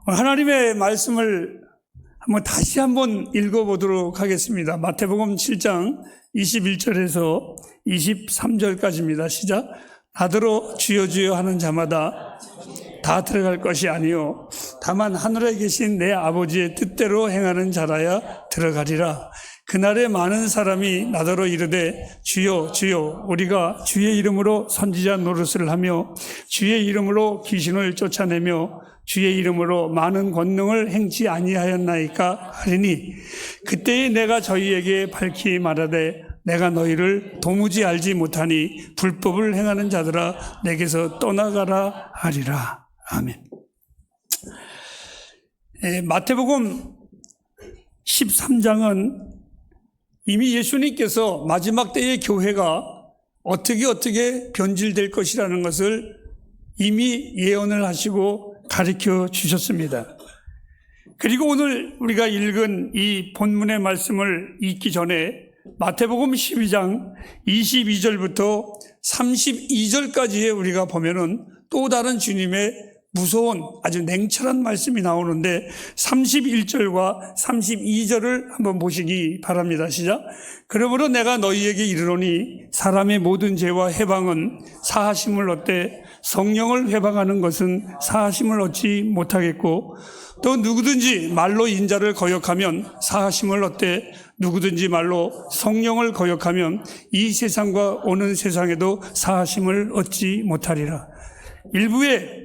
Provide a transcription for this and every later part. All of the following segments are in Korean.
하나님의 말씀을 다시 한번 읽어보도록 하겠습니다. 마태복음 7장 21절에서 23절까지입니다. 시작. 나더러 주여 주여 하는 자마다 다 들어갈 것이 아니요 다만 하늘에 계신 내 아버지의 뜻대로 행하는 자라야 들어가리라. 그날에 많은 사람이 나더러 이르되 주여 주여 우리가 주의 이름으로 선지자 노릇을 하며 주의 이름으로 귀신을 쫓아내며 주의 이름으로 많은 권능을 행치 아니하였나이까 하리니 그때에 내가 저희에게 밝히 말하되 내가 너희를 도무지 알지 못하니 불법을 행하는 자들아 내게서 떠나가라 하리라. 아멘. 마태복음 13장은 이미 예수님께서 마지막 때의 교회가 어떻게 변질될 것이라는 것을 이미 예언을 하시고 가르쳐 주셨습니다. 그리고 오늘 우리가 읽은 이 본문의 말씀을 읽기 전에 마태복음 12장 22절부터 32절까지에 우리가 보면은 또 다른 주님의 무서운 아주 냉철한 말씀이 나오는데 31절과 32절을 한번 보시기 바랍니다. 시작. 그러므로 내가 너희에게 이르노니 사람의 모든 죄와 해방은 사하심을 얻되 성령을 회방하는 것은 사하심을 얻지 못하겠고 또 누구든지 말로 인자를 거역하면 사하심을 얻되 누구든지 말로 성령을 거역하면 이 세상과 오는 세상에도 사하심을 얻지 못하리라. 일부에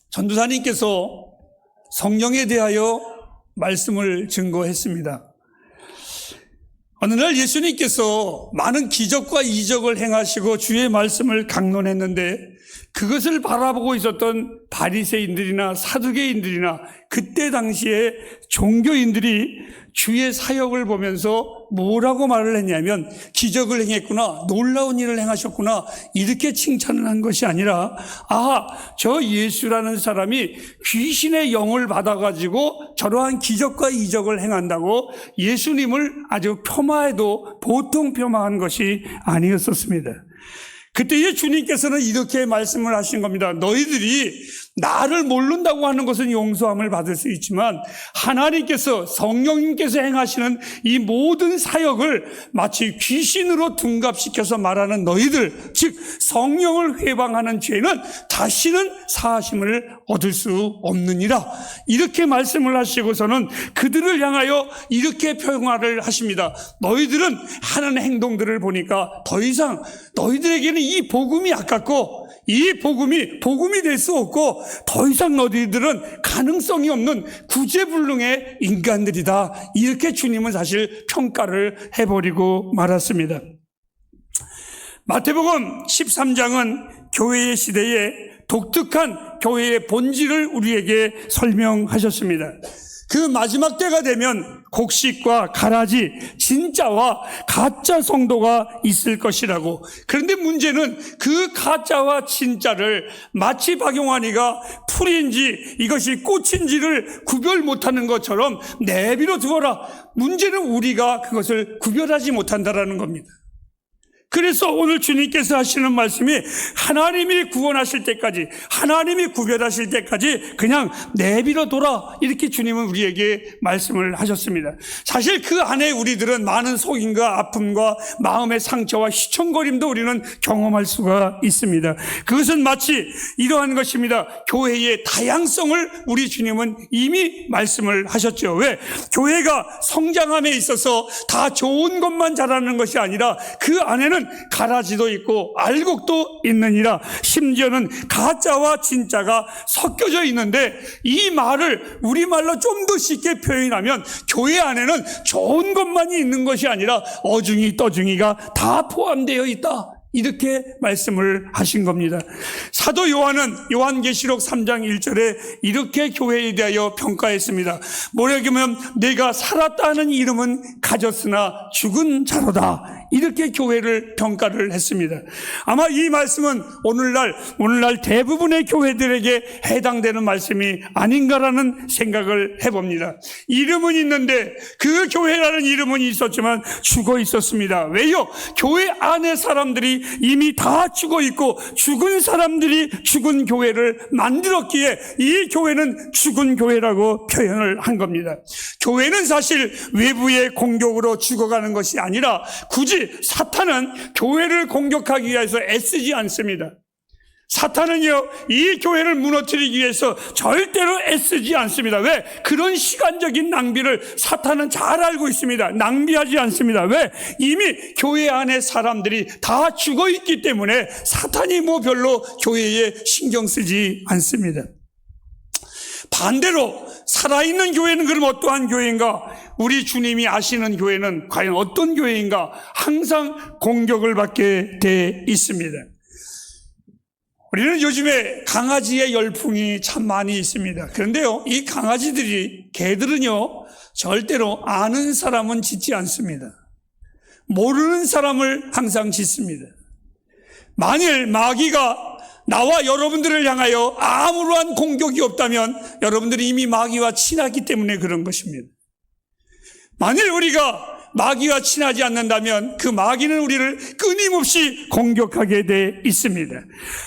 전도사님께서 성령에 대하여 말씀을 증거했습니다. 어느 날 예수님께서 많은 기적과 이적을 행하시고 주의 말씀을 강론했는데 그것을 바라보고 있었던 바리새인들이나 사두개인들이나 그때 당시에 종교인들이 주의 사역을 보면서 뭐라고 말을 했냐면 기적을 행했구나, 놀라운 일을 행하셨구나 이렇게 칭찬을 한 것이 아니라 저 예수라는 사람이 귀신의 영을 받아가지고 저러한 기적과 이적을 행한다고 예수님을 아주 폄하해도 보통 폄하한 것이 아니었었습니다. 그때에 주님께서는 이렇게 말씀을 하신 겁니다. 너희들이 나를 모른다고 하는 것은 용서함을 받을 수 있지만 하나님께서 성령님께서 행하시는 이 모든 사역을 마치 귀신으로 둔갑시켜서 말하는 너희들, 즉 성령을 회방하는 죄는 다시는 사하심을 얻을 수 없느니라. 이렇게 말씀을 하시고서는 그들을 향하여 이렇게 평화를 하십니다. 너희들은 하는 행동들을 보니까 더 이상 너희들에게는 이 복음이 아깝고 이 복음이 될 수 없고 더 이상 너희들은 가능성이 없는 구제불능의 인간들이다. 이렇게 주님은 사실 평가를 해버리고 말았습니다. 마태복음 13장은 교회의 시대에 독특한 교회의 본질을 우리에게 설명하셨습니다. 그 마지막 때가 되면 곡식과 가라지, 진짜와 가짜 성도가 있을 것이라고. 그런데 문제는 그 가짜와 진짜를 마치 박용환이가 풀인지 이것이 꽃인지를 구별 못하는 것처럼 내비로 두어라. 문제는 우리가 그것을 구별하지 못한다는 겁니다. 그래서 오늘 주님께서 하시는 말씀이 하나님이 구원하실 때까지, 하나님이 구별하실 때까지 그냥 내비로 둬라. 이렇게 주님은 우리에게 말씀을 하셨습니다. 사실 그 안에 우리들은 많은 속임과 아픔과 마음의 상처와 휘청거림도 우리는 경험할 수가 있습니다. 그것은 마치 이러한 것입니다. 교회의 다양성을 우리 주님은 이미 말씀을 하셨죠. 왜? 교회가 성장함에 있어서 다 좋은 것만 자라는 것이 아니라 그 안에는 가라지도 있고 알곡도 있느니라. 심지어는 가짜와 진짜가 섞여져 있는데 이 말을 우리말로 좀 더 쉽게 표현하면 교회 안에는 좋은 것만이 있는 것이 아니라 어중이 떠중이가 다 포함되어 있다. 이렇게 말씀을 하신 겁니다. 사도 요한은 요한계시록 3장 1절에 이렇게 교회에 대하여 평가했습니다. 뭐라고 하면 내가 살았다는 이름은 가졌으나 죽은 자로다. 이렇게 교회를 평가를 했습니다. 아마 이 말씀은 오늘날 대부분의 교회들에게 해당되는 말씀이 아닌가라는 생각을 해봅니다. 이름은 있는데 그 교회라는 이름은 있었지만 죽어 있었습니다. 왜요? 교회 안에 사람들이 이미 다 죽어 있고 죽은 사람들이 죽은 교회를 만들었기에 이 교회는 죽은 교회라고 표현을 한 겁니다. 교회는 사실 외부의 공격으로 죽어가는 것이 아니라 굳이 사탄은 교회를 공격하기 위해서 애쓰지 않습니다. 사탄은요, 이 교회를 무너뜨리기 위해서 절대로 애쓰지 않습니다. 왜? 그런 시간적인 낭비를 사탄은 잘 알고 있습니다. 낭비하지 않습니다. 왜? 이미 교회 안에 사람들이 다 죽어 있기 때문에 사탄이 별로 교회에 신경 쓰지 않습니다. 반대로 살아있는 교회는 그럼 어떠한 교회인가? 우리 주님이 아시는 교회는 과연 어떤 교회인가? 항상 공격을 받게 돼 있습니다. 우리는 요즘에 강아지의 열풍이 참 많이 있습니다. 그런데요, 이 개들은요, 절대로 아는 사람은 짖지 않습니다. 모르는 사람을 항상 짖습니다. 만일 마귀가 나와 여러분들을 향하여 아무런 공격이 없다면 여러분들이 이미 마귀와 친하기 때문에 그런 것입니다. 만일 우리가 마귀와 친하지 않는다면 그 마귀는 우리를 끊임없이 공격하게 돼 있습니다.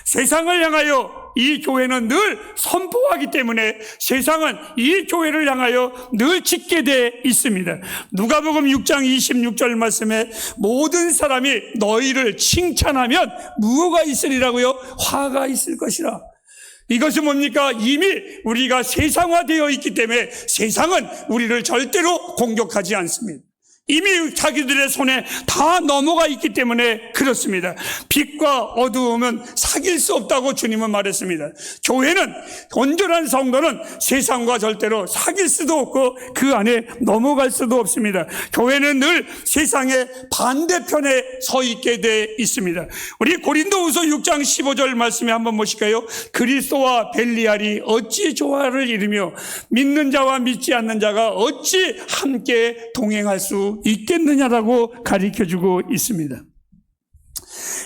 세상을 향하여 이 교회는 늘 선포하기 때문에 세상은 이 교회를 향하여 늘 짖게 돼 있습니다. 누가복음 6장 26절 말씀에 모든 사람이 너희를 칭찬하면 무엇가 있으리라고요? 화가 있을 것이라. 이것은 뭡니까? 이미 우리가 세상화되어 있기 때문에 세상은 우리를 절대로 공격하지 않습니다. 이미 자기들의 손에 다 넘어가 있기 때문에 그렇습니다. 빛과 어두움은 사귈 수 없다고 주님은 말했습니다. 교회는, 온전한 성도는 세상과 절대로 사귈 수도 없고 그 안에 넘어갈 수도 없습니다. 교회는 늘 세상의 반대편에 서 있게 돼 있습니다. 우리 고린도후서 6장 15절 말씀에 한번 보실까요? 그리스도와 벨리알이 어찌 조화를 이루며 믿는 자와 믿지 않는 자가 어찌 함께 동행할 수 있겠느냐라고 가르쳐주고 있습니다.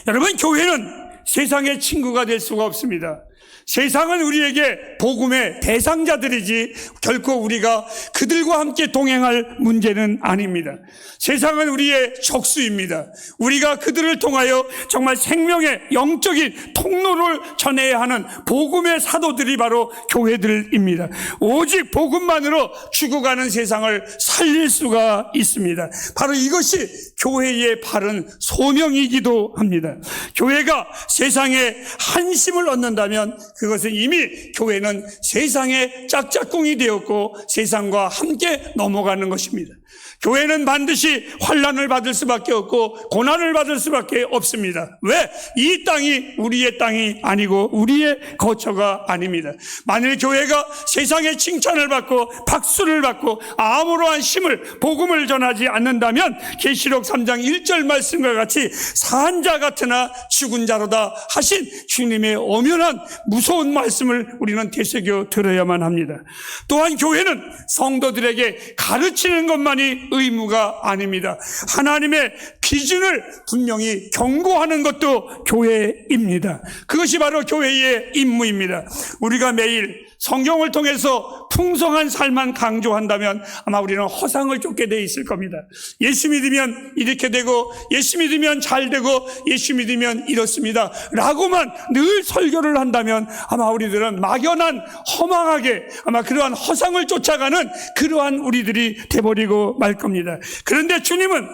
여러분, 교회는 세상의 친구가 될 수가 없습니다. 세상은 우리에게 복음의 대상자들이지 결코 우리가 그들과 함께 동행할 문제는 아닙니다. 세상은 우리의 적수입니다. 우리가 그들을 통하여 정말 생명의 영적인 통로를 전해야 하는 복음의 사도들이 바로 교회들입니다. 오직 복음만으로 죽어가는 세상을 살릴 수가 있습니다. 바로 이것이 교회의 바른 소명이기도 합니다. 교회가 세상에 한심을 얻는다면 그것은 이미 교회는 세상의 짝짝꿍이 되었고 세상과 함께 넘어가는 것입니다. 교회는 반드시 환난을 받을 수밖에 없고 고난을 받을 수밖에 없습니다. 왜? 이 땅이 우리의 땅이 아니고 우리의 거처가 아닙니다. 만일 교회가 세상의 칭찬을 받고 박수를 받고 아무러한 힘을 복음을 전하지 않는다면 계시록 3장 1절 말씀과 같이 산 자 같으나 죽은 자로다 하신 주님의 엄연한 무서운 말씀을 우리는 되새겨 들어야만 합니다. 또한 교회는 성도들에게 가르치는 것만이 의무가 아닙니다. 하나님의 기준을 분명히 경고하는 것도 교회입니다. 그것이 바로 교회의 임무입니다. 우리가 매일 성경을 통해서 풍성한 삶만 강조한다면 아마 우리는 허상을 쫓게 돼 있을 겁니다. 예수 믿으면 이렇게 되고 예수 믿으면 잘 되고 예수 믿으면 이렇습니다 라고만 늘 설교를 한다면 아마 우리들은 막연한 허망하게 아마 그러한 허상을 쫓아가는 그러한 우리들이 돼버리고 말 겁니다. 그런데 주님은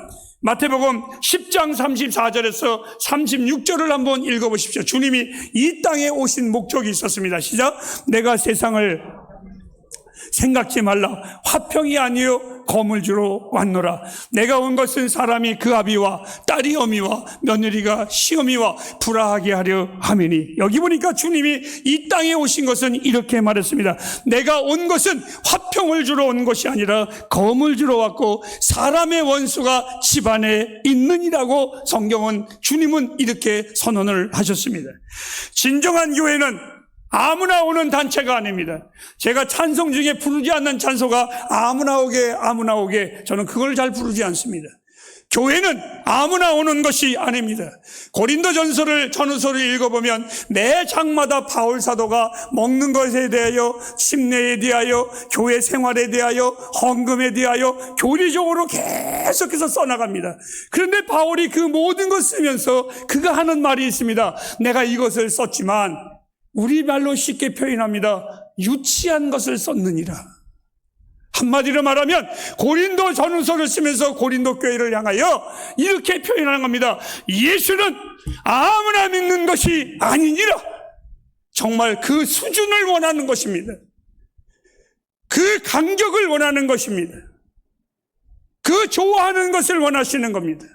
마태복음 10장 34절에서 36절을 한번 읽어보십시오. 주님이 이 땅에 오신 목적이 있었습니다. 시작. 내가 세상을 생각지 말라. 화평이 아니요 검을 주러 왔노라. 내가 온 것은 사람이 그 아비와 딸이 어미와 며느리가 시어미와 불화하게 하려 함이니. 여기 보니까 주님이 이 땅에 오신 것은 이렇게 말했습니다. 내가 온 것은 화평을 주러 온 것이 아니라 검을 주러 왔고 사람의 원수가 집안에 있느니라고 성경은 주님은 이렇게 선언을 하셨습니다. 진정한 교회는 아무나 오는 단체가 아닙니다. 제가 찬송 중에 부르지 않는 찬송가 아무나 오게 저는 그걸 잘 부르지 않습니다. 교회는 아무나 오는 것이 아닙니다. 고린도전서를 전후서를 읽어보면 매 장마다 바울 사도가 먹는 것에 대하여, 침례에 대하여, 교회 생활에 대하여, 헌금에 대하여 교리적으로 계속해서 써나갑니다. 그런데 바울이 그 모든 것을 쓰면서 그가 하는 말이 있습니다. 내가 이것을 썼지만 우리말로 쉽게 표현합니다. 유치한 것을 썼느니라. 한마디로 말하면 고린도 전후서를 쓰면서 고린도 교회를 향하여 이렇게 표현하는 겁니다. 예수는 아무나 믿는 것이 아니니라. 정말 그 수준을 원하는 것입니다. 그 간격을 원하는 것입니다. 그 좋아하는 것을 원하시는 겁니다.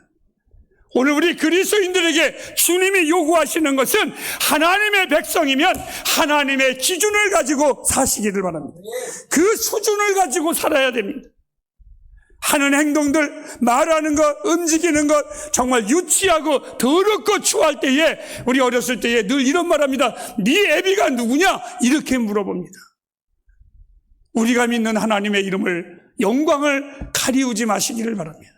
오늘 우리 그리스도인들에게 주님이 요구하시는 것은 하나님의 백성이면 하나님의 기준을 가지고 사시기를 바랍니다. 그 수준을 가지고 살아야 됩니다. 하는 행동들, 말하는 것, 움직이는 것 정말 유치하고 더럽고 추할 때에, 우리 어렸을 때에 늘 이런 말합니다. 네 애비가 누구냐? 이렇게 물어봅니다. 우리가 믿는 하나님의 이름을, 영광을 가리우지 마시기를 바랍니다.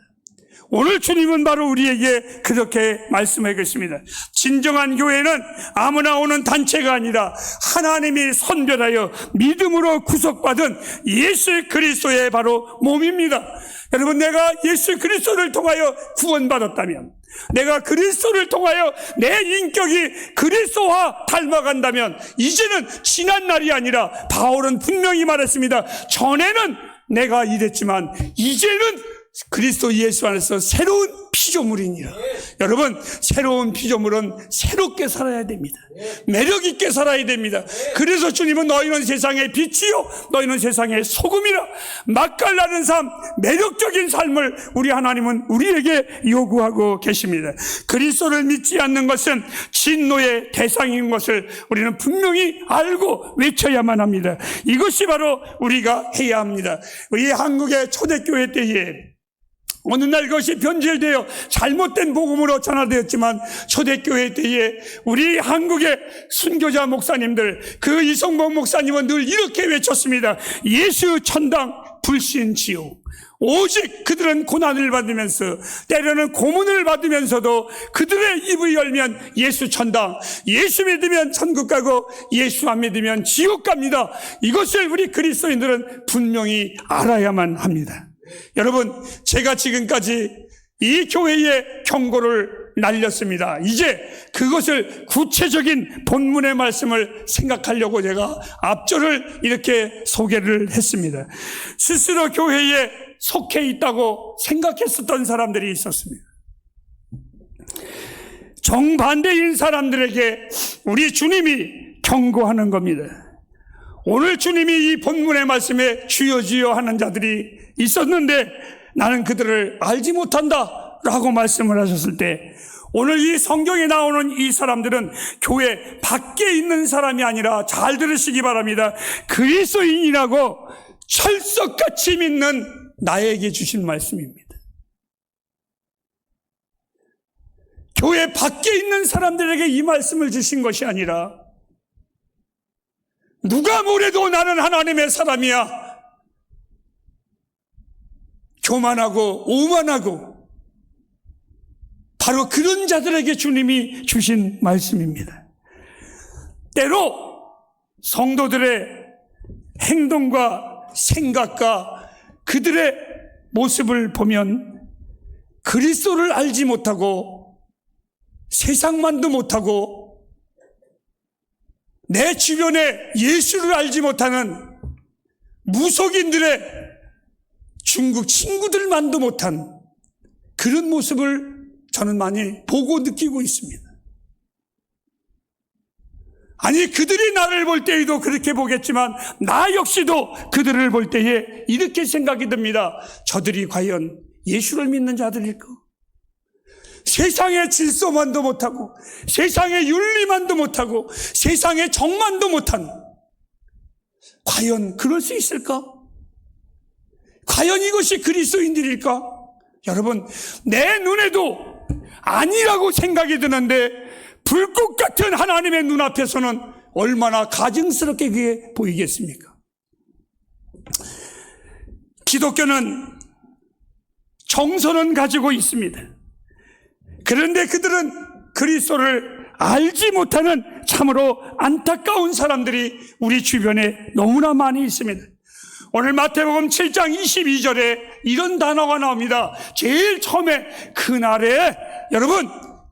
오늘 주님은 바로 우리에게 그렇게 말씀해 계십니다. 진정한 교회는 아무나 오는 단체가 아니라 하나님이 선별하여 믿음으로 구속받은 예수 그리스도의 바로 몸입니다. 여러분, 내가 예수 그리스도를 통하여 구원받았다면, 내가 그리스도를 통하여 내 인격이 그리스도와 닮아간다면 이제는 지난 날이 아니라 바울은 분명히 말했습니다. 전에는 내가 이랬지만 이제는 그리스도 예수 안에서 새로운 피조물이니라. 여러분, 새로운 피조물은 새롭게 살아야 됩니다. 매력 있게 살아야 됩니다. 그래서 주님은 너희는 세상의 빛이요 너희는 세상의 소금이라. 맛깔나는 삶, 매력적인 삶을 우리 하나님은 우리에게 요구하고 계십니다. 그리스도를 믿지 않는 것은 진노의 대상인 것을 우리는 분명히 알고 외쳐야만 합니다. 이것이 바로 우리가 해야 합니다. 이 한국의 초대교회 때에 어느 날 그것이 변질되어 잘못된 복음으로 전화되었지만, 초대교회 때에 우리 한국의 순교자 목사님들, 그 이성복 목사님은 늘 이렇게 외쳤습니다. 예수 천당 불신 지옥. 오직 그들은 고난을 받으면서, 때로는 고문을 받으면서도 그들의 입을 열면 예수 천당, 예수 믿으면 천국 가고 예수 안 믿으면 지옥 갑니다. 이것을 우리 그리스도인들은 분명히 알아야만 합니다. 여러분, 제가 지금까지 이 교회에 경고를 날렸습니다. 이제 그것을 구체적인 본문의 말씀을 생각하려고 제가 앞절을 이렇게 소개를 했습니다. 스스로 교회에 속해 있다고 생각했었던 사람들이 있었습니다. 정반대인 사람들에게 우리 주님이 경고하는 겁니다. 오늘 주님이 이 본문의 말씀에 주여 주여 하는 자들이 있었는데 나는 그들을 알지 못한다 라고 말씀을 하셨을 때, 오늘 이 성경에 나오는 이 사람들은 교회 밖에 있는 사람이 아니라, 잘 들으시기 바랍니다, 그리스도인이라고 철석같이 믿는 나에게 주신 말씀입니다. 교회 밖에 있는 사람들에게 이 말씀을 주신 것이 아니라, 누가 뭐래도 나는 하나님의 사람이야, 교만하고 오만하고, 바로 그런 자들에게 주님이 주신 말씀입니다. 때로 성도들의 행동과 생각과 그들의 모습을 보면 그리스도를 알지 못하고 세상만도 못하고 내 주변에 예수를 알지 못하는 무속인들의 중국 친구들만도 못한 그런 모습을 저는 많이 보고 느끼고 있습니다. 아니, 그들이 나를 볼 때에도 그렇게 보겠지만 나 역시도 그들을 볼 때에 이렇게 생각이 듭니다. 저들이 과연 예수를 믿는 자들일까? 세상의 질서만도 못하고 세상의 윤리만도 못하고 세상의 정만도 못한, 과연 그럴 수 있을까? 과연 이것이 그리스도인들일까? 여러분, 내 눈에도 아니라고 생각이 드는데 불꽃 같은 하나님의 눈앞에서는 얼마나 가증스럽게 그게 보이겠습니까? 기독교는 정서는 가지고 있습니다. 그런데 그들은 그리스도를 알지 못하는 참으로 안타까운 사람들이 우리 주변에 너무나 많이 있습니다. 오늘 마태복음 7장 22절에 이런 단어가 나옵니다. 제일 처음에 그날에, 여러분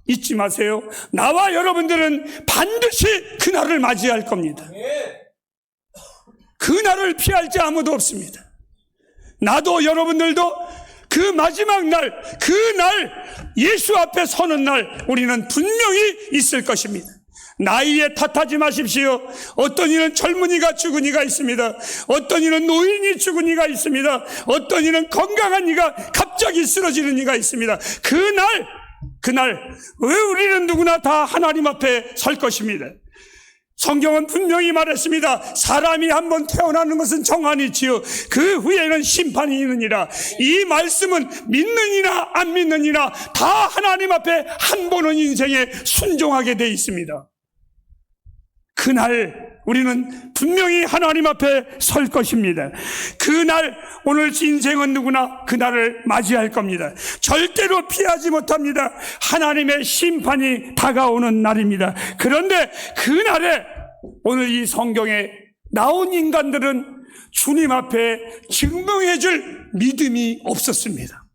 잊지 마세요. 나와 여러분들은 반드시 그날을 맞이할 겁니다. 그날을 피할 자 아무도 없습니다. 나도 여러분들도 그 마지막 날, 그날 예수 앞에 서는 날 우리는 분명히 있을 것입니다. 나이에 탓하지 마십시오. 어떤 이는 젊은이가 죽은 이가 있습니다. 어떤 이는 노인이 죽은 이가 있습니다. 어떤 이는 건강한 이가 갑자기 쓰러지는 이가 있습니다. 그날 왜 우리는 누구나 다 하나님 앞에 설 것입니다. 성경은 분명히 말했습니다. 사람이 한번 태어나는 것은 정한이지요 그 후에는 심판이 있느니라. 이 말씀은 믿느니나 안 믿느니나 다 하나님 앞에 한 번은 인생에 순종하게 돼 있습니다. 그날 우리는 분명히 하나님 앞에 설 것입니다. 그날, 오늘 인생은 누구나 그날을 맞이할 겁니다. 절대로 피하지 못합니다. 하나님의 심판이 다가오는 날입니다. 그런데 그날에 오늘 이 성경에 나온 인간들은 주님 앞에 증명해 줄 믿음이 없었습니다.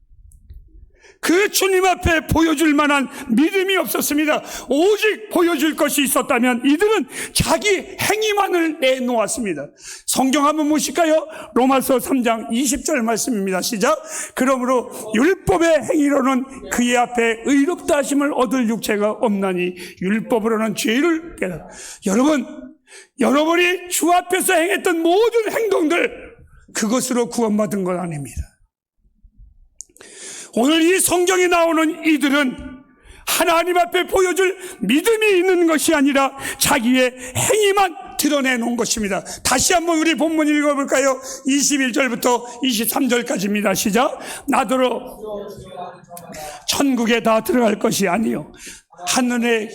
그 주님 앞에 보여줄 만한 믿음이 없었습니다. 오직 보여줄 것이 있었다면 이들은 자기 행위만을 내놓았습니다. 성경 한번 보실까요? 로마서 3장 20절 말씀입니다. 시작. 그러므로 율법의 행위로는 그의 앞에 의롭다 하심을 얻을 육체가 없나니 율법으로는 죄를 깨달아. 여러분이 주 앞에서 행했던 모든 행동들, 그것으로 구원받은 건 아닙니다. 오늘 이 성경에 나오는 이들은 하나님 앞에 보여줄 믿음이 있는 것이 아니라 자기의 행위만 드러내놓은 것입니다. 다시 한번 우리 본문 읽어볼까요? 21절부터 23절까지입니다. 시작. 나더러 천국에 다 들어갈 것이 아니요 하늘에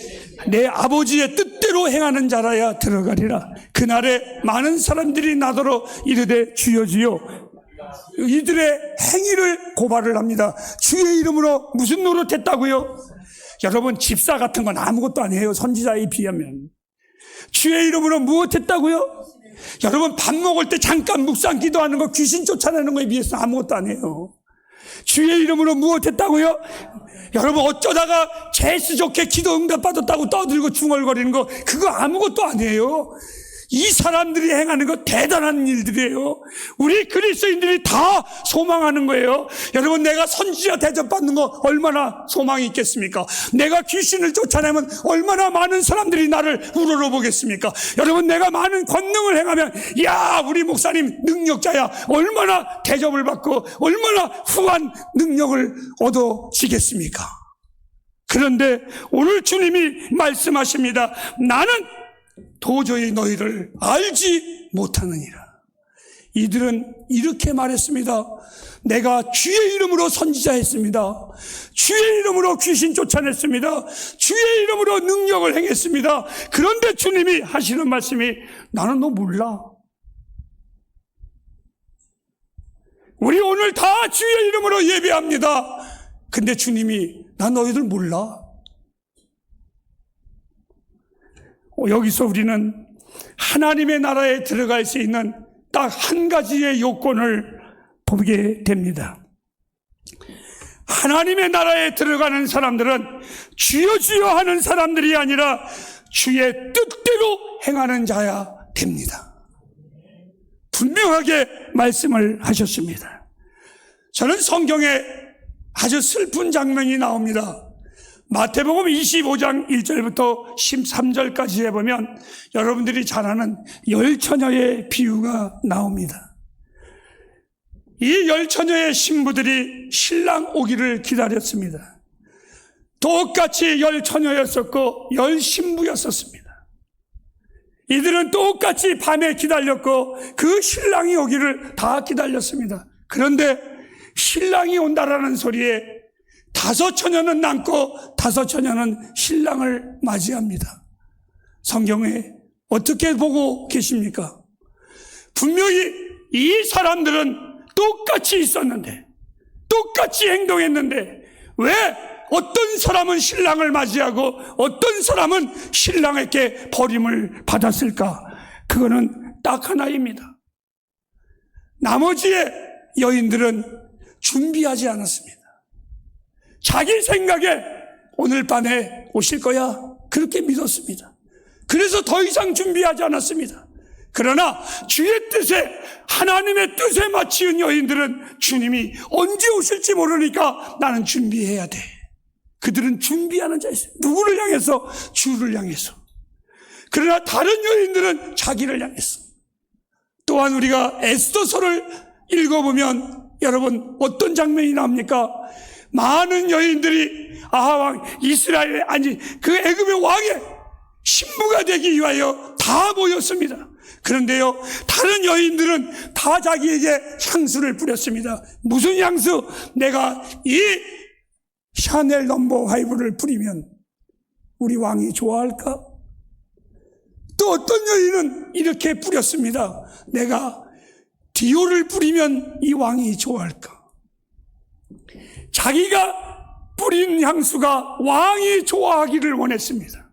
내 아버지의 뜻대로 행하는 자라야 들어가리라. 그날에 많은 사람들이 나더러 이르되 주여 주여, 이들의 행위를 고발을 합니다. 주의 이름으로 무슨 노릇했다고요? 여러분, 집사 같은 건 아무것도 아니에요. 선지자에 비하면. 주의 이름으로 무엇했다고요? 여러분, 밥 먹을 때 잠깐 묵상 기도하는 거, 귀신 쫓아내는 거에 비해서 아무것도 아니에요. 주의 이름으로 무엇했다고요? 여러분, 어쩌다가 재수 좋게 기도 응답받았다고 떠들고 중얼거리는 거, 그거 아무것도 아니에요. 이 사람들이 행하는 거 대단한 일들이에요. 우리 그리스도인들이 다 소망하는 거예요. 여러분, 내가 선지자 대접받는 거 얼마나 소망이 있겠습니까? 내가 귀신을 쫓아내면 얼마나 많은 사람들이 나를 우러러보겠습니까? 여러분, 내가 많은 권능을 행하면 야, 우리 목사님 능력자야, 얼마나 대접을 받고 얼마나 후한 능력을 얻어지겠습니까? 그런데 오늘 주님이 말씀하십니다. 나는 도저히 너희를 알지 못하느니라. 이들은 이렇게 말했습니다. 내가 주의 이름으로 선지자했습니다. 주의 이름으로 귀신 쫓아냈습니다. 주의 이름으로 능력을 행했습니다. 그런데 주님이 하시는 말씀이, 나는 너 몰라. 우리 오늘 다 주의 이름으로 예배합니다. 근데 주님이, 난 너희들 몰라. 여기서 우리는 하나님의 나라에 들어갈 수 있는 딱 한 가지의 요건을 보게 됩니다. 하나님의 나라에 들어가는 사람들은 주여 주여 하는 사람들이 아니라 주의 뜻대로 행하는 자야 됩니다. 분명하게 말씀을 하셨습니다. 저는 성경에 아주 슬픈 장면이 나옵니다. 마태복음 25장 1절부터 13절까지 해보면 여러분들이 잘 아는 열처녀의 비유가 나옵니다. 이 열처녀의 신부들이 신랑 오기를 기다렸습니다. 똑같이 열처녀였었고 열신부였었습니다. 이들은 똑같이 밤에 기다렸고 그 신랑이 오기를 다 기다렸습니다. 그런데 신랑이 온다라는 소리에 5 처녀는 남고 5 처녀는 신랑을 맞이합니다. 성경에 어떻게 보고 계십니까? 분명히 이 사람들은 똑같이 있었는데 똑같이 행동했는데 왜 어떤 사람은 신랑을 맞이하고 어떤 사람은 신랑에게 버림을 받았을까? 그거는 딱 하나입니다. 나머지의 여인들은 준비하지 않았습니다. 자기 생각에 오늘 밤에 오실 거야 그렇게 믿었습니다. 그래서 더 이상 준비하지 않았습니다. 그러나 주의 뜻에, 하나님의 뜻에 맞춘 여인들은 주님이 언제 오실지 모르니까 나는 준비해야 돼. 그들은 준비하는 자였어요. 누구를 향해서? 주를 향해서. 그러나 다른 여인들은 자기를 향해서. 또한 우리가 에스더서를 읽어보면 여러분 어떤 장면이 나옵니까? 많은 여인들이 아하왕, 이스라엘, 아니 그 애굽의 왕의 신부가 되기 위하여 다 모였습니다. 그런데요, 다른 여인들은 다 자기에게 향수를 뿌렸습니다. 무슨 향수? 내가 이 샤넬 넘버 5를 뿌리면 우리 왕이 좋아할까? 또 어떤 여인은 이렇게 뿌렸습니다. 내가 디올을 뿌리면 이 왕이 좋아할까? 자기가 뿌린 향수가 왕이 좋아하기를 원했습니다.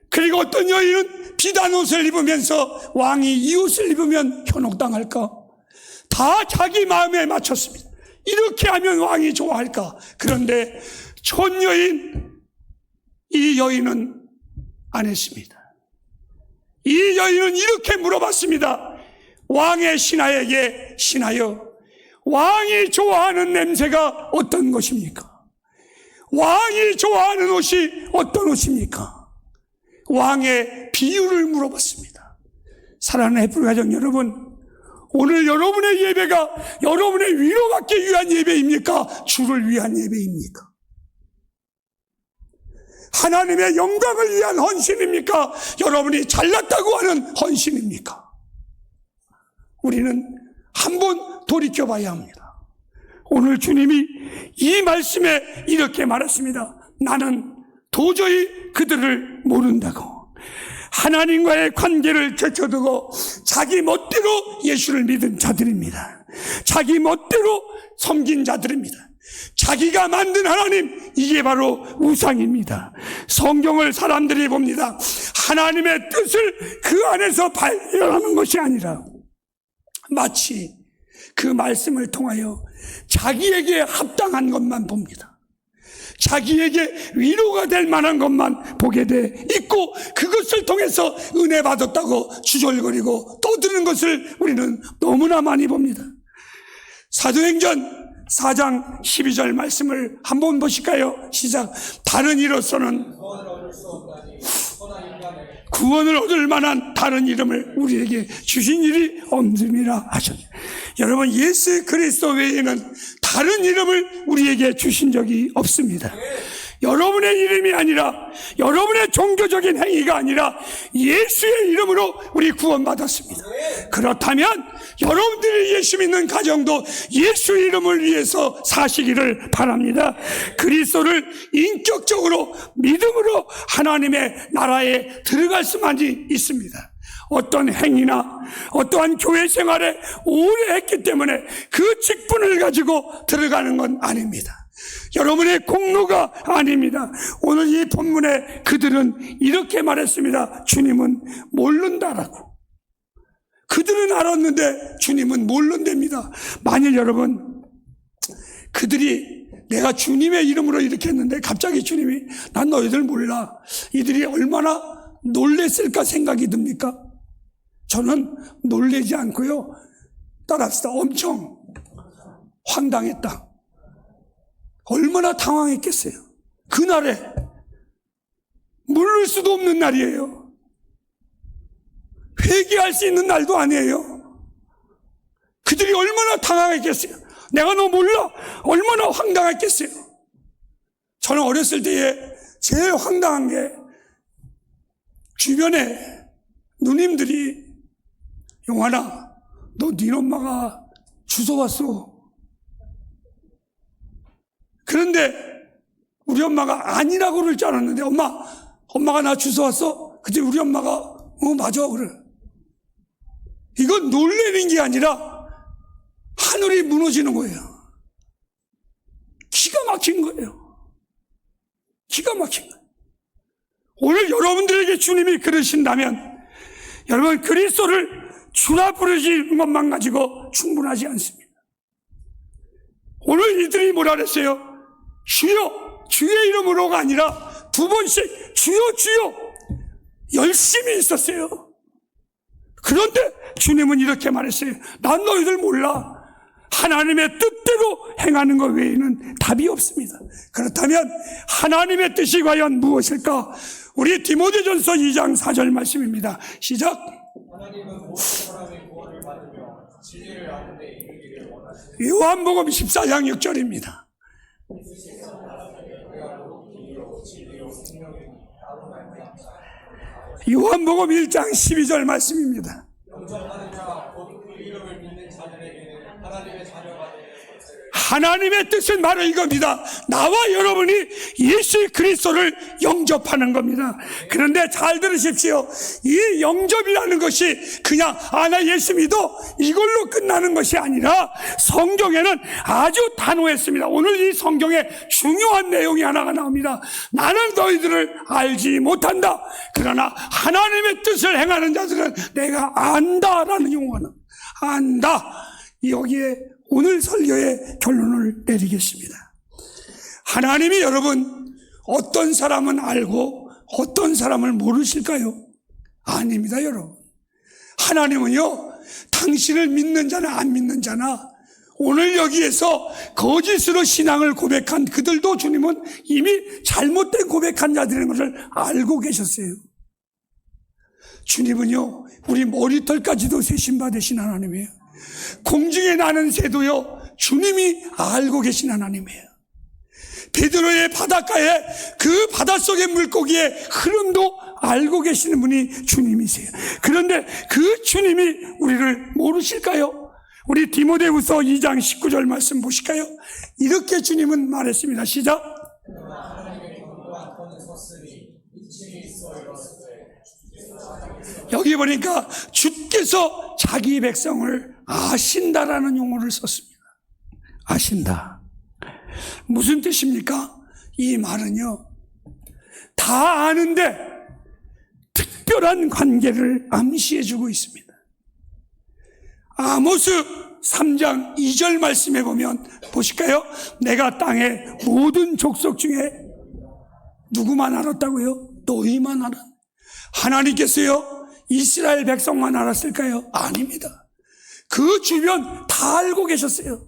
그리고 어떤 여인은 비단 옷을 입으면서 왕이 이 옷을 입으면 현혹당할까? 다 자기 마음에 맞췄습니다. 이렇게 하면 왕이 좋아할까? 그런데 촌여인, 이 여인은 안 했습니다. 이 여인은 이렇게 물어봤습니다. 왕의 신하에게, 신하여, 왕이 좋아하는 냄새가 어떤 것입니까? 왕이 좋아하는 옷이 어떤 옷입니까? 왕의 비유를 물어봤습니다. 사랑하는 햇불 가정 여러분, 오늘 여러분의 예배가 여러분의 위로받기 위한 예배입니까? 주를 위한 예배입니까? 하나님의 영광을 위한 헌신입니까? 여러분이 잘났다고 하는 헌신입니까? 우리는 한번 돌이켜봐야 합니다. 오늘 주님이 이 말씀에 이렇게 말했습니다. 나는 도저히 그들을 모른다고. 하나님과의 관계를 제쳐두고 자기 멋대로 예수를 믿은 자들입니다. 자기 멋대로 섬긴 자들입니다. 자기가 만든 하나님, 이게 바로 우상입니다. 성경을 사람들이 봅니다. 하나님의 뜻을 그 안에서 발견하는 것이 아니라 마치 그 말씀을 통하여 자기에게 합당한 것만 봅니다. 자기에게 위로가 될 만한 것만 보게 돼 있고, 그것을 통해서 은혜 받았다고 주절거리고 떠드는 것을 우리는 너무나 많이 봅니다. 사도행전 4장 12절 말씀을 한번 보실까요? 시작. 다른 이로서는 구원을 얻을 만한 다른 이름을 우리에게 주신 일이 없음이라 하셨습니다. 여러분, 예수 그리스도 외에는 다른 이름을 우리에게 주신 적이 없습니다. 여러분의 이름이 아니라, 여러분의 종교적인 행위가 아니라 예수의 이름으로 우리 구원받았습니다. 그렇다면 여러분들이 예수 믿는 가정도 예수 이름을 위해서 사시기를 바랍니다. 그리스도를 인격적으로 믿음으로 하나님의 나라에 들어갈 수만이 있습니다. 어떤 행위나 어떠한 교회 생활에 오래 했기 때문에 그 직분을 가지고 들어가는 건 아닙니다. 여러분의 공로가 아닙니다. 오늘 이 본문에 그들은 이렇게 말했습니다. 주님은 모른다라고. 그들은 알았는데 주님은 모른답니다. 만일 여러분, 그들이 내가 주님의 이름으로 이렇게 했는데 갑자기 주님이 난 너희들 몰라, 이들이 얼마나 놀랬을까 생각이 듭니까? 저는 놀라지 않고요, 따라합시다. 엄청 황당했다. 얼마나 당황했겠어요. 그날에 모를 수도 없는 날이에요. 회개할 수 있는 날도 아니에요. 그들이 얼마나 당황했겠어요. 내가 너 몰라, 얼마나 황당했겠어요. 저는 어렸을 때에 제일 황당한 게, 주변에 누님들이 용환아, 너 네 엄마가 주워 왔어. 그런데 우리 엄마가 아니라고 그럴 줄 알았는데, 엄마가 나 주워 왔어? 그때 우리 엄마가 맞아 그래. 이건 놀래는 게 아니라 하늘이 무너지는 거예요. 기가 막힌 거예요. 기가 막힌 거예요. 오늘 여러분들에게 주님이 그러신다면 여러분 그리스도를 주라 부르시는 것만 가지고 충분하지 않습니다. 오늘 이들이 뭐라 그랬어요? 주여, 주의 이름으로가 아니라 두 번씩 주여 주여 열심히 있었어요. 그런데 주님은 이렇게 말했어요. 난 너희들 몰라. 하나님의 뜻대로 행하는 것 외에는 답이 없습니다. 그렇다면 하나님의 뜻이 과연 무엇일까? 우리 디모데전서 2장 4절 말씀입니다. 시작. 하나님은 모든 사람의 구원을 받으며 진리를 아는 데 이르기를 원하시는 요한복음 14장 6절입니다. 요한복음 1장 12절 말씀입니다. 영접하는 자, 곧 그 이름을 믿는 자들에게는 하나님의 자녀가 되는 것을 하나님의 뜻은 바로 이겁니다. 나와 여러분이 예수 그리스도를 영접하는 겁니다. 그런데 잘 들으십시오. 이 영접이라는 것이 그냥 나 예수 믿어 이걸로 끝나는 것이 아니라 성경에는 아주 단호했습니다. 오늘 이 성경에 중요한 내용이 하나가 나옵니다. 나는 너희들을 알지 못한다. 그러나 하나님의 뜻을 행하는 자들은 내가 안다라는 용어는 안다. 여기에 오늘 설교의 결론을 내리겠습니다. 하나님이 여러분 어떤 사람은 알고 어떤 사람을 모르실까요? 아닙니다, 여러분. 하나님은요, 당신을 믿는 자나 안 믿는 자나 오늘 여기에서 거짓으로 신앙을 고백한 그들도 주님은 이미 잘못된 고백한 자들인 것을 알고 계셨어요. 주님은요, 우리 머리털까지도 세심받으신 하나님이에요. 공중에 나는 새도요, 주님이 알고 계신 하나님이에요. 베드로의 바닷가에 그 바닷속의 물고기의 흐름도 알고 계시는 분이 주님이세요. 그런데 그 주님이 우리를 모르실까요? 우리 디모데후서 2장 19절 말씀 보실까요? 이렇게 주님은 말했습니다. 시작. 여기 보니까 주께서 자기 백성을 아신다라는 용어를 썼습니다. 아신다. 무슨 뜻입니까? 이 말은요, 다 아는데 특별한 관계를 암시해주고 있습니다. 아모스 3장 2절 말씀에 보면 보실까요? 내가 땅의 모든 족속 중에 누구만 알았다고요? 너희만 알았. 하나님께서요 이스라엘 백성만 알았을까요? 아닙니다. 그 주변 다 알고 계셨어요.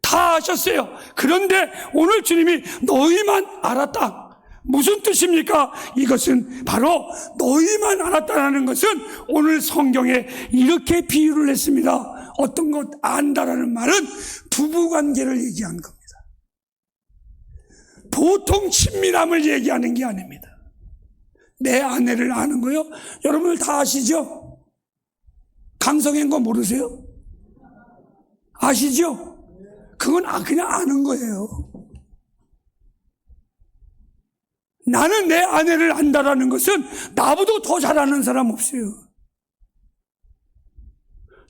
다 아셨어요. 그런데 오늘 주님이 너희만 알았다. 무슨 뜻입니까? 이것은 바로 너희만 알았다는 것은 오늘 성경에 이렇게 비유를 했습니다. 어떤 것 안다라는 말은 부부관계를 얘기하는 겁니다. 보통 친밀함을 얘기하는 게 아닙니다. 내 아내를 아는 거요? 여러분들 다 아시죠? 강성인 거 모르세요? 아시죠? 그건 그냥 아는 거예요. 나는 내 아내를 안다라는 것은 나보다 더 잘 아는 사람 없어요.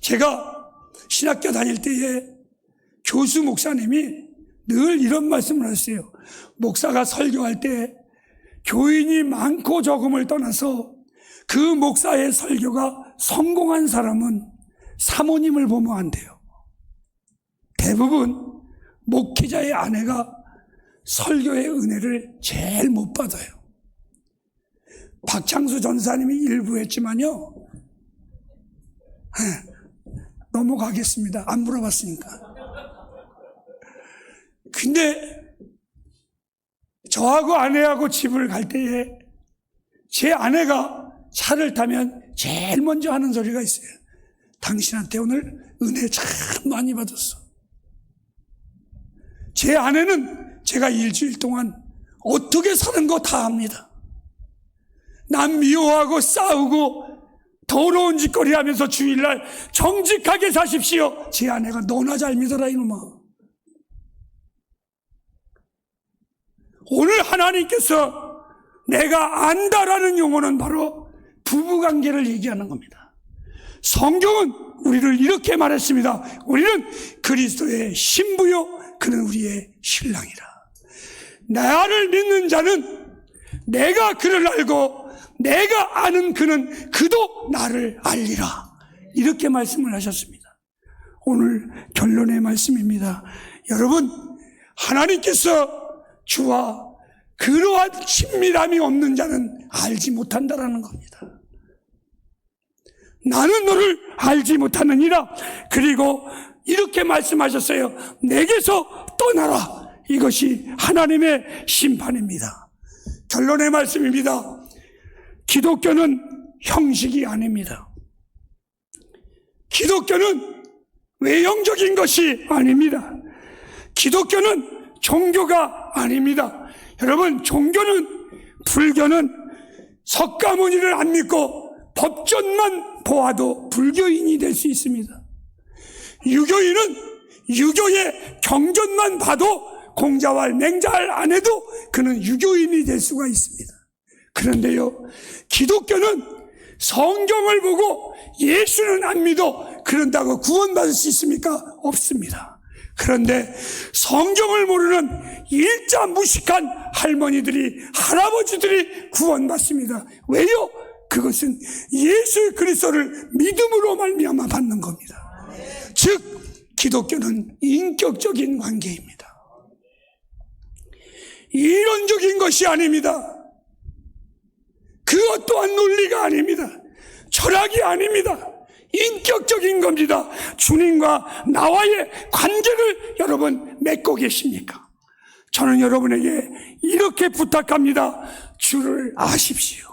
제가 신학교 다닐 때에 교수 목사님이 늘 이런 말씀을 하셨어요. 목사가 설교할 때 교인이 많고 적음을 떠나서 그 목사의 설교가 성공한 사람은 사모님을 보면 안 돼요. 대부분 목회자의 아내가 설교의 은혜를 제일 못 받아요. 박창수 전사님이 일부 했지만요, 넘어가겠습니다. 안 물어봤으니까. 근데 저하고 아내하고 집을 갈 때에 제 아내가 차를 타면 제일 먼저 하는 소리가 있어요. 당신한테 오늘 은혜 참 많이 받았어. 제 아내는 제가 일주일 동안 어떻게 사는 거 다 압니다. 남 미워하고 싸우고 더러운 짓거리 하면서 주일날 정직하게 사십시오. 제 아내가 너나 잘 믿어라 이놈아. 오늘 하나님께서 내가 안다라는 용어는 바로 부부관계를 얘기하는 겁니다. 성경은 우리를 이렇게 말했습니다. 우리는 그리스도의 신부요 그는 우리의 신랑이라. 나를 믿는 자는 내가 그를 알고 내가 아는 그는 그도 나를 알리라. 이렇게 말씀을 하셨습니다. 오늘 결론의 말씀입니다. 여러분, 하나님께서 주와 그러한 친밀함이 없는 자는 알지 못한다라는 겁니다. 나는 너를 알지 못하느니라. 그리고 이렇게 말씀하셨어요. 내게서 떠나라. 이것이 하나님의 심판입니다. 결론의 말씀입니다. 기독교는 형식이 아닙니다. 기독교는 외형적인 것이 아닙니다. 기독교는 종교가 아닙니다. 여러분, 종교는, 불교는 석가모니를 안 믿고 법전만 보아도 불교인이 될 수 있습니다. 유교인은 유교의 경전만 봐도 공자왈 맹자할 안 해도 그는 유교인이 될 수가 있습니다. 그런데요, 기독교는 성경을 보고 예수는 안 믿어 그런다고 구원받을 수 있습니까? 없습니다. 그런데 성경을 모르는 일자 무식한 할머니들이, 할아버지들이 구원받습니다. 왜요? 그것은 예수 그리스도를 믿음으로 말미암아 받는 겁니다. 즉 기독교는 인격적인 관계입니다. 이론적인 것이 아닙니다. 그것 또한 논리가 아닙니다. 철학이 아닙니다. 인격적인 겁니다. 주님과 나와의 관계를 여러분 맺고 계십니까? 저는 여러분에게 이렇게 부탁합니다. 주를 아십시오.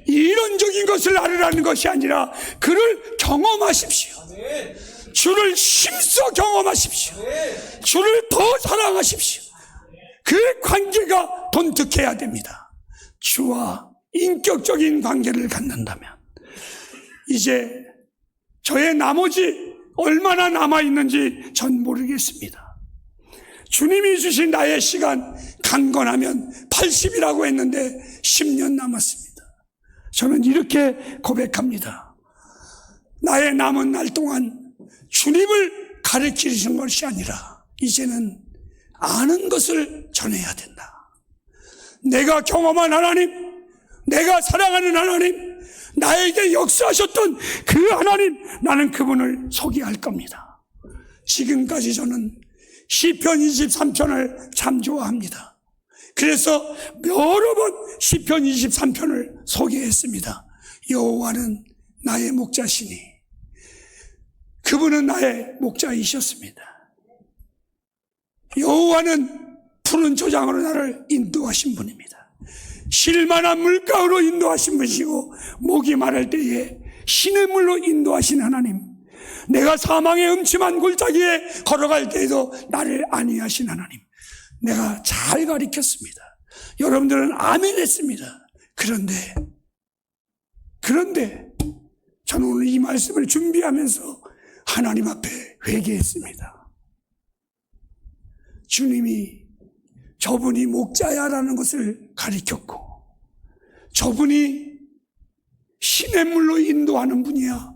이론적인 것을 알으라는 것이 아니라 그를 경험하십시오. 주를 힘써 경험하십시오. 주를 더 사랑하십시오. 그 관계가 돈득해야 됩니다. 주와 인격적인 관계를 갖는다면 이제 저의 나머지 얼마나 남아있는지 전 모르겠습니다. 주님이 주신 나의 시간 강건하면 80이라고 했는데 10년 남았습니다. 저는 이렇게 고백합니다. 나의 남은 날 동안 주님을 가르치시는 것이 아니라 이제는 아는 것을 전해야 된다. 내가 경험한 하나님, 내가 사랑하는 하나님, 나에게 역사하셨던 그 하나님, 나는 그분을 소개할 겁니다. 지금까지 저는 시편 23편을 참 좋아합니다. 그래서 여러 번 시편 23편을 소개했습니다. 여호와는 나의 목자시니 그분은 나의 목자이셨습니다. 여호와는 푸른 초장으로 나를 인도하신 분입니다. 쉴만한 물가로 인도하신 분이시고 목이 마를 때에 신의 물로 인도하신 하나님, 내가 사망의 음침한 골짜기에 걸어갈 때에도 나를 안위하신 하나님, 내가 잘 가르쳤습니다. 여러분들은 아멘 했습니다. 그런데 저는 오늘 이 말씀을 준비하면서 하나님 앞에 회개했습니다. 주님이 저분이 목자야라는 것을 가르쳤고 저분이 신의 물로 인도하는 분이야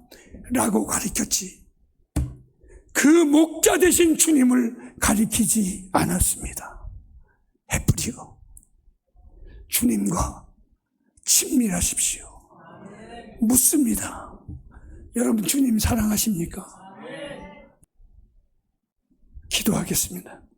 라고 가르쳤지 그 목자 되신 주님을 가르치지 않았습니다. 헤프리오, 주님과 친밀하십시오. 묻습니다. 여러분 주님 사랑하십니까? 기도하겠습니다.